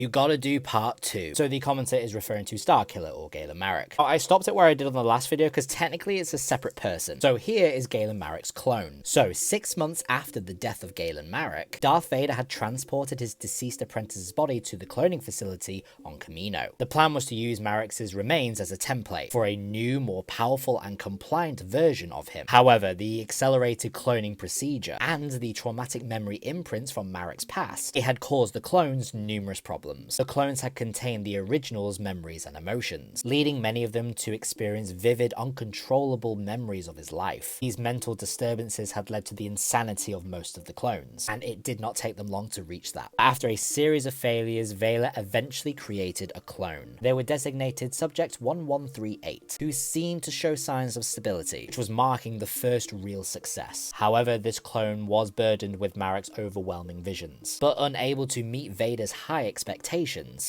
You gotta do part 2. So the commentator is referring to Starkiller or Galen Marek. I stopped it where I did on the last video because technically it's a separate person. So here is Galen Marek's clone. So 6 months after the death of Galen Marek, Darth Vader had transported his deceased apprentice's body to the cloning facility on Kamino. The plan was to use Marek's remains as a template for a new, more powerful and compliant version of him. However, the accelerated cloning procedure and the traumatic memory imprints from Marek's past, it had caused the clones numerous problems. The clones had contained the original's memories and emotions, leading many of them to experience vivid, uncontrollable memories of his life. These mental disturbances had led to the insanity of most of the clones, and it did not take them long to reach that. After a series of failures, Vader eventually created a clone. They were designated Subject 1138, who seemed to show signs of stability, which was marking the first real success. However, this clone was burdened with Marek's overwhelming visions, but unable to meet Vader's high expectations,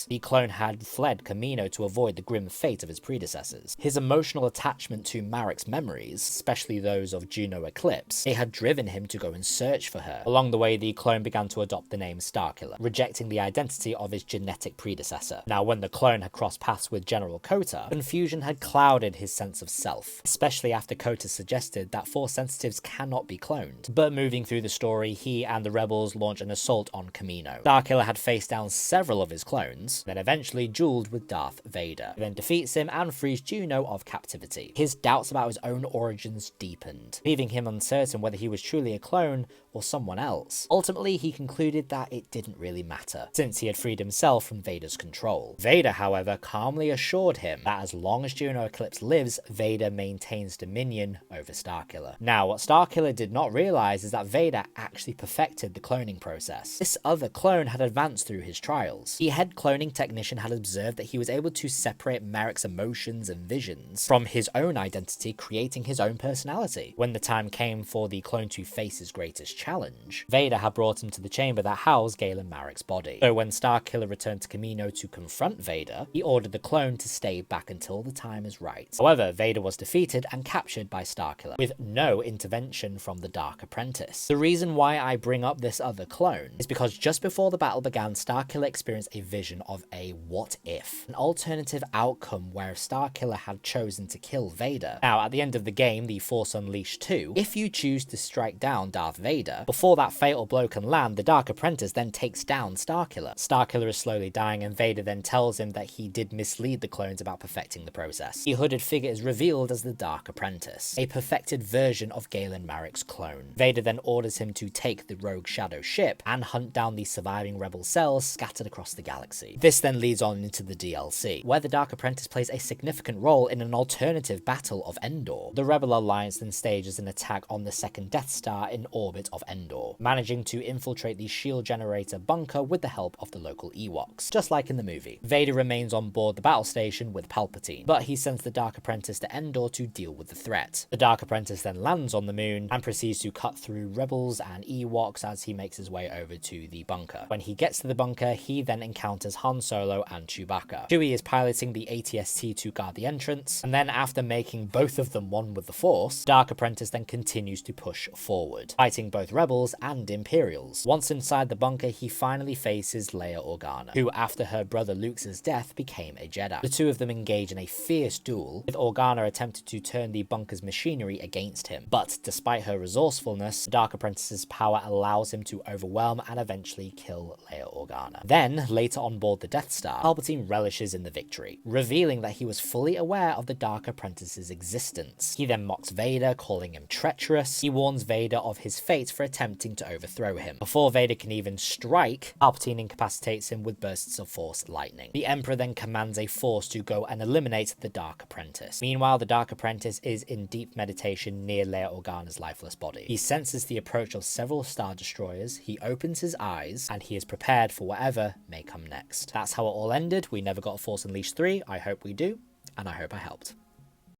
the clone had fled Kamino to avoid the grim fate of his predecessors. His emotional attachment to Marek's memories, especially those of Juno Eclipse, it had driven him to go and search for her. Along the way, the clone began to adopt the name Starkiller, rejecting the identity of his genetic predecessor. Now, when the clone had crossed paths with General Kota, confusion had clouded his sense of self, especially after Kota suggested that Force sensitives cannot be cloned. But moving through the story, he and the rebels launch an assault on Kamino. Starkiller had faced down several of his clones, then eventually dueled with Darth Vader. He then defeats him and frees Juno of captivity. His doubts about his own origins deepened, leaving him uncertain whether he was truly a clone or someone else. Ultimately, he concluded that it didn't really matter, since he had freed himself from Vader's control. Vader, however, calmly assured him that as long as Juno Eclipse lives, Vader maintains dominion over Starkiller. Now, what Starkiller did not realize is that Vader actually perfected the cloning process. This other clone had advanced through his trials. The head cloning technician had observed that he was able to separate Marek's emotions and visions from his own identity, creating his own personality. When the time came for the clone to face his greatest challenge, Vader had brought him to the chamber that housed Galen Marek's body. So when Starkiller returned to Kamino to confront Vader, he ordered the clone to stay back until the time is right. However, Vader was defeated and captured by Starkiller, with no intervention from the Dark Apprentice. The reason why I bring up this other clone is because just before the battle began, Starkiller experienced a vision of a what if, an alternative outcome where Starkiller had chosen to kill Vader. Now, at the end of the game, The Force Unleashed 2, if you choose to strike down Darth Vader, before that fatal blow can land, the Dark Apprentice then takes down Starkiller. Starkiller is slowly dying, and Vader then tells him that he did mislead the clones about perfecting the process. The hooded figure is revealed as the Dark Apprentice, a perfected version of Galen Marek's clone. Vader then orders him to take the rogue Shadow ship and hunt down the surviving rebel cells scattered across the galaxy. This then leads on into the DLC, where the Dark Apprentice plays a significant role in an alternative battle of Endor. The Rebel Alliance then stages an attack on the second Death Star in orbit of Endor, managing to infiltrate the shield generator bunker with the help of the local Ewoks, just like in the movie. Vader remains on board the battle station with Palpatine, but he sends the Dark Apprentice to Endor to deal with the threat. The Dark Apprentice then lands on the moon and proceeds to cut through rebels and Ewoks as he makes his way over to the bunker. When he gets to the bunker, he then encounters Han Solo and Chewbacca. Chewie is piloting the AT-ST to guard the entrance, and then after making both of them one with the Force, Dark Apprentice then continues to push forward, fighting both rebels and Imperials. Once inside the bunker, he finally faces Leia Organa, who after her brother Luke's death became a Jedi. The two of them engage in a fierce duel, with Organa attempting to turn the bunker's machinery against him. But despite her resourcefulness, the Dark Apprentice's power allows him to overwhelm and eventually kill Leia Organa. Then, later on board the Death Star, Palpatine relishes in the victory, revealing that he was fully aware of the Dark Apprentice's existence. He then mocks Vader, calling him treacherous. He warns Vader of his fate for attempting to overthrow him. Before Vader can even strike, Palpatine incapacitates him with bursts of Force lightning. The Emperor then commands a force to go and eliminate the Dark Apprentice. Meanwhile, the Dark Apprentice is in deep meditation near Leia Organa's lifeless body. He senses the approach of several Star Destroyers, he opens his eyes, and he is prepared for whatever may come next. That's how it all ended. We never got a Force Unleashed 3. I hope we do, and I hope I helped.